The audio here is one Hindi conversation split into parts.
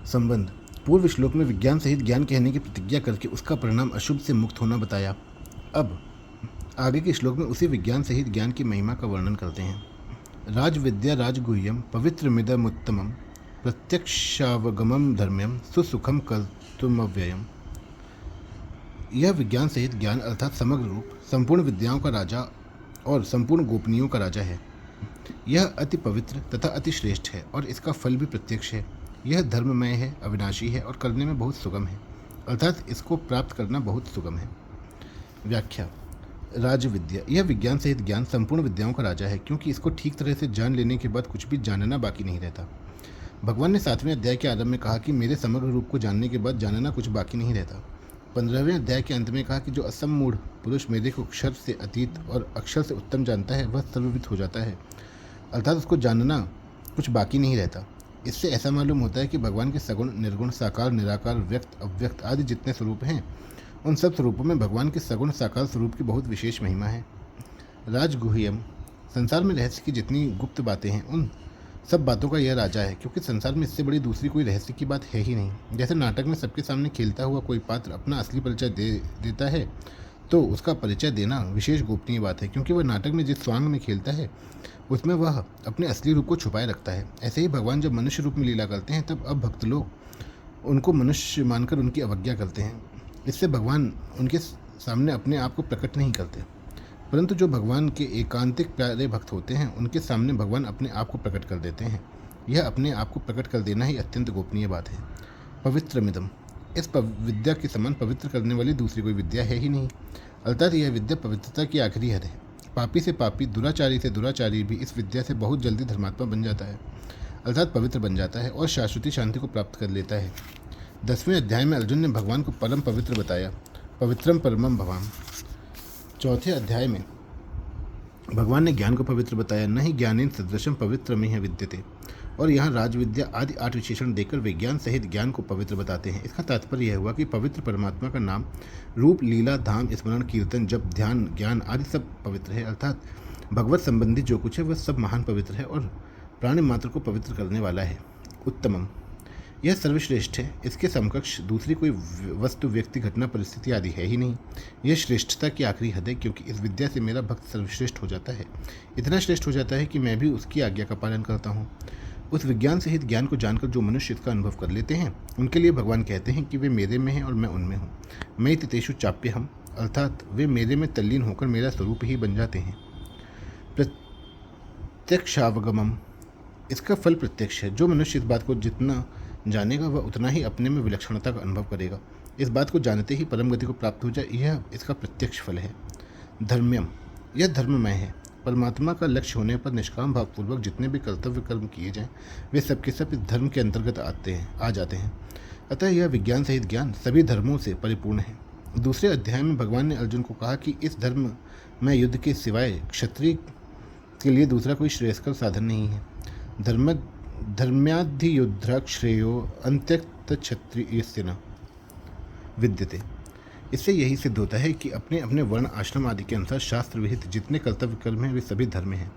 संबंध। पूर्व श्लोक में विज्ञान सहित ज्ञान कहने की प्रतिज्ञा करके उसका परिणाम अशुभ से मुक्त होना बताया। अब आगे के श्लोक में उसी विज्ञान सहित ज्ञान की महिमा का वर्णन करते हैं। राजविद्या राजगुह्यम पवित्रमिदमुत्तमम प्रत्यक्षावगमम धर्म्यम सुसुखम कर्तुमव्ययम। यह विज्ञान सहित ज्ञान अर्थात समग्र रूप संपूर्ण विद्याओं का राजा और संपूर्ण गोपनीयों का राजा है। यह अति पवित्र तथा अति श्रेष्ठ है और इसका फल भी प्रत्यक्ष है। यह धर्ममय है, अविनाशी है और करने में बहुत सुगम है, अर्थात इसको प्राप्त करना बहुत सुगम है। व्याख्या। राजविद्या, यह विज्ञान सहित ज्ञान संपूर्ण विद्याओं का राजा है, क्योंकि इसको ठीक तरह से जान लेने के बाद कुछ भी जानना बाकी नहीं रहता। भगवान ने 7वें अध्याय के आरंभ में कहा कि मेरे समग्र रूप को जानने के बाद जानना कुछ बाकी नहीं रहता। 15वें अध्याय के अंत में कहा कि जो असमूढ़ पुरुष मेरे को अक्षर से अतीत और अक्षर से उत्तम जानता है वह सर्वविद हो जाता है, अर्थात उसको जानना कुछ बाकी नहीं रहता। इससे ऐसा मालूम होता है कि भगवान के सगुण, निर्गुण, साकार, निराकार, व्यक्त, अव्यक्त आदि जितने स्वरूप हैं उन सब स्वरूपों में भगवान के सगुण साकार स्वरूप की बहुत विशेष महिमा है। राजगुह्यम, संसार में रहस्य की जितनी गुप्त बातें हैं उन सब बातों का यह राजा है, क्योंकि संसार में इससे बड़ी दूसरी कोई रहस्य की बात है ही नहीं। जैसे नाटक में सबके सामने खेलता हुआ कोई पात्र अपना असली परिचय दे देता है तो उसका परिचय देना विशेष गोपनीय बात है, क्योंकि वह नाटक में जिस स्वांग में खेलता है उसमें वह अपने असली रूप को छुपाए रखता है। ऐसे ही भगवान जब मनुष्य रूप में लीला करते हैं तब अब भक्त लोग उनको मनुष्य मानकर उनकी अवज्ञा करते हैं। इससे भगवान उनके सामने अपने आप को प्रकट नहीं करते, परंतु जो भगवान के एकांतिक प्यारे भक्त होते हैं उनके सामने भगवान अपने आप को प्रकट कर देते हैं। यह अपने आप को प्रकट कर देना ही अत्यंत गोपनीय बात है। पवित्रमिदम, इस विद्या के समान पवित्र करने वाली दूसरी कोई विद्या है ही नहीं, अर्थात यह विद्या पवित्रता की आखिरी हद है। पापी से पापी, दुराचारी से दुराचारी भी इस विद्या से बहुत जल्दी धर्मात्मा बन जाता है, अर्थात पवित्र बन जाता है और शाश्वती शांति को प्राप्त कर लेता है। 10वें अध्याय में अर्जुन ने भगवान को परम पवित्र बताया, पवित्रम परमम भवाम। 4थे अध्याय में भगवान ने ज्ञान को पवित्र बताया, न ही ज्ञानेन सदृशम पवित्रमिह विद्यते, और यहाँ राजविद्या आदि 8 विशेषण देकर विज्ञान सहित ज्ञान को पवित्र बताते हैं। इसका तात्पर्य यह हुआ कि पवित्र परमात्मा का नाम, रूप, लीला, धाम, स्मरण, कीर्तन, जप, ध्यान, ज्ञान आदि सब पवित्र है, अर्थात भगवत संबंधी जो कुछ है वह सब महान पवित्र है और प्राणी मात्र को पवित्र करने वाला है। उत्तमम, यह सर्वश्रेष्ठ है, इसके समकक्ष दूसरी कोई वस्तु, व्यक्ति, घटना, परिस्थिति आदि है ही नहीं। यह श्रेष्ठता की आखिरी हद है, क्योंकि इस विद्या से मेरा भक्त सर्वश्रेष्ठ हो जाता है, इतना श्रेष्ठ हो जाता है कि मैं भी उसकी आज्ञा का पालन करता हूँ। उस विज्ञान सहित ज्ञान को जानकर जो मनुष्य इसका अनुभव कर लेते हैं उनके लिए भगवान कहते हैं कि वे मेरे में हैं और मैं उनमें हूँ। मैं तितेषु चाप्यहम, अर्थात वे मेरे में तल्लीन होकर मेरा स्वरूप ही बन जाते हैं। प्रत्यक्षावगमम, इसका फल प्रत्यक्ष है। जो मनुष्य इस बात को जितना जानेगा वह उतना ही अपने में विलक्षणता का अनुभव करेगा। इस बात को जानते ही परम गति को प्राप्त हो जाए, यह इसका प्रत्यक्ष फल है। धर्म्यम, यह धर्ममय है। परमात्मा का लक्ष्य होने पर निष्काम भावपूर्वक जितने भी कर्तव्य कर्म किए जाएं वे सबके सब इस धर्म के अंतर्गत आ जाते हैं। अतः यह विज्ञान सहित ज्ञान सभी धर्मों से परिपूर्ण है। दूसरे अध्याय में भगवान ने अर्जुन को कहा कि इस धर्म में युद्ध के सिवाय क्षत्रिय के लिए दूसरा कोई श्रेयस्कर साधन नहीं है। धर्म्याधियुद्धात् श्रेयो अन्त्यक्त क्षत्रियस्य न विद्यते। इससे यही सिद्ध होता है कि अपने अपने वर्ण, आश्रम आदि के अनुसार शास्त्र विहित जितने कर्तव्य कर्म हैं वे सभी धर्म हैं।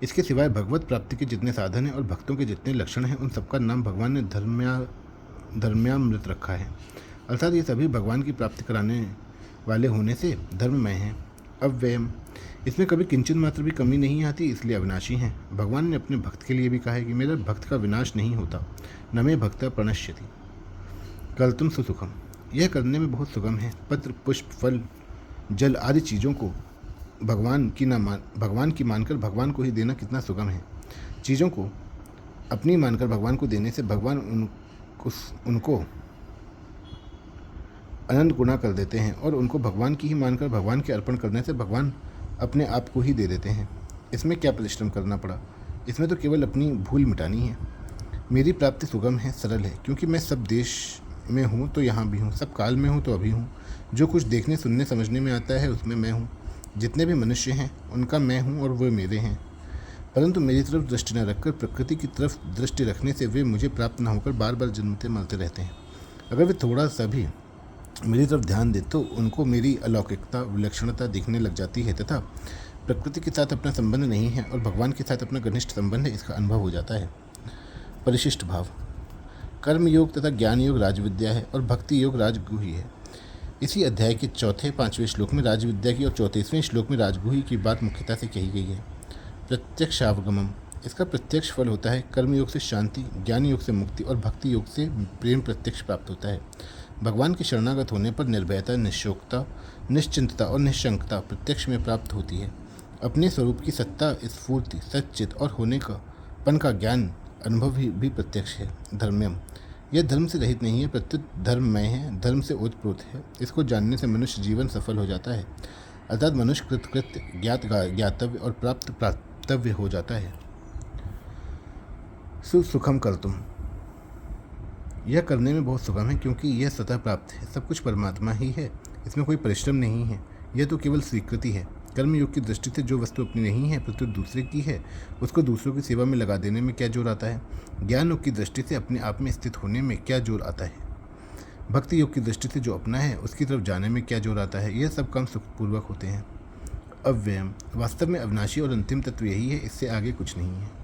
इसके सिवाय भगवत प्राप्ति के जितने साधन हैं और भक्तों के जितने लक्षण हैं उन सबका नाम भगवान ने धर्म्यामृत रखा है, अर्थात ये सभी भगवान की प्राप्ति कराने वाले होने से धर्ममय हैं। अव्ययम, इसमें कभी किंचन मात्र भी कमी नहीं आती, इसलिए अविनाशी हैं। भगवान ने अपने भक्त के लिए भी कहा है कि मेरा भक्त का विनाश नहीं होता, न मे भक्त प्रणश्यति। कर्तुम सुसुखम, यह करने में बहुत सुगम है। पत्र, पुष्प, फल, जल आदि चीज़ों को भगवान की मानकर भगवान को ही देना कितना सुगम है। चीज़ों को अपनी मानकर भगवान को देने से भगवान उनको अनंत गुना कर देते हैं और उनको भगवान की ही मानकर भगवान के अर्पण करने से भगवान अपने आप को ही दे देते हैं। इसमें क्या परिश्रम करना पड़ा, इसमें तो केवल अपनी भूल मिटानी है। मेरी प्राप्ति सुगम है, सरल है, क्योंकि मैं सब देश में हूँ तो यहाँ भी हूँ, सब काल में हूँ तो अभी हूँ। जो कुछ देखने, सुनने, समझने में आता है उसमें मैं हूँ। जितने भी मनुष्य हैं उनका मैं हूँ और वे मेरे हैं, परंतु मेरी तरफ दृष्टि न रखकर प्रकृति की तरफ दृष्टि रखने से वे मुझे प्राप्त न होकर बार बार जन्मते मरते रहते हैं। अगर वे थोड़ा सा भी मेरी तरफ ध्यान दे तो उनको मेरी अलौकिकता, विलक्षणता दिखने लग जाती है तथा प्रकृति के साथ अपना संबंध नहीं है और भगवान के साथ अपना घनिष्ठ संबंध है, इसका अनुभव हो जाता है। परिशिष्ट भाव, कर्म योग तथा ज्ञान योग राजविद्या है और भक्ति योग राजगुही है। इसी अध्याय के चौथे 5वें श्लोक में राजविद्या की और 34वें श्लोक में राजगुही की बात मुख्यतः से कही गई है। प्रत्यक्षावगमम, इसका प्रत्यक्ष फल होता है कर्म योग से शांति, ज्ञान योग से मुक्ति और भक्ति योग से प्रेम प्रत्यक्ष प्राप्त होता है। भगवान के शरणागत होने पर निर्भयता, निःशोकता, निश्चिंतता और निःशंकता प्रत्यक्ष में प्राप्त होती है। अपने स्वरूप की सत्ता, स्फूर्ति, सच्चित और होने का पन का ज्ञान अनुभव भी प्रत्यक्ष है। धर्म्यम, यह धर्म से रहित नहीं है, प्रत्युत धर्ममय है, धर्म से ओतप्रोत है। इसको जानने से मनुष्य जीवन सफल हो जाता है, अर्थात मनुष्य कृतकृत्य, ज्ञातव्य और प्राप्तव्य हो जाता है। सुखम कर तुम, यह करने में बहुत सुगम है क्योंकि यह स्वतः प्राप्त है। सब कुछ परमात्मा ही है, इसमें कोई परिश्रम नहीं है, यह तो केवल स्वीकृति है। कर्मयोग की दृष्टि से जो वस्तु अपनी नहीं है परंतु दूसरे की है, उसको दूसरों की सेवा में लगा देने में क्या जोर आता है। ज्ञान योग की दृष्टि से अपने आप में स्थित होने में क्या जोर आता है। भक्ति योग की दृष्टि से जो अपना है उसकी तरफ जाने में क्या जोर आता है। यह सब काम सुखपूर्वक होते हैं। अव्ययम, वास्तव में अविनाशी और अंतिम तत्व यही है, इससे आगे कुछ नहीं है।